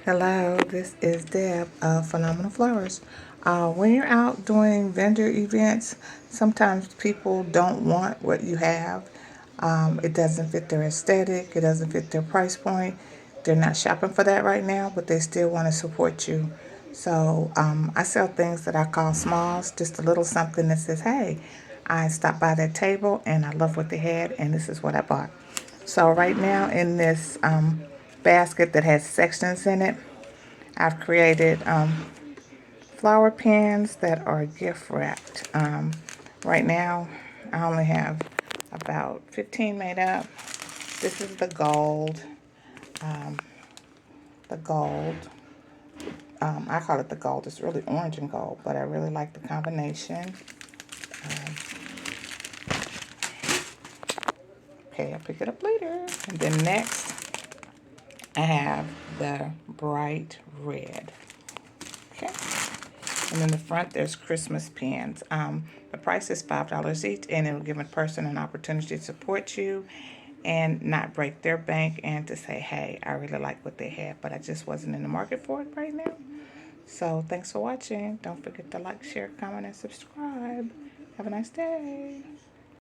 Hello, this is Deb of Phenomenal Flowers. When you're out doing vendor events, sometimes people don't want what you have. It doesn't fit their aesthetic, it doesn't fit their price point. They're not shopping for that right now, but they still want to support you. So I sell things that I call smalls, just a little something that says, hey, I stopped by that table and I love what they had, and this is what I bought. So right now in this basket that has sections in it, I've created flower pins that are gift wrapped. Right now, I only have about 15 made up. This is the gold. The gold. I call it the gold. It's really orange and gold, but I really like the combination. Okay, I'll pick it up later. And then next, I have the bright red. Okay. And in the front, there's Christmas pins. The price is $5 each, and it will give a person an opportunity to support you and not break their bank and to say, hey, I really like what they have, but I just wasn't in the market for it right now. So thanks for watching. Don't forget to like, share, comment, and subscribe. Have a nice day.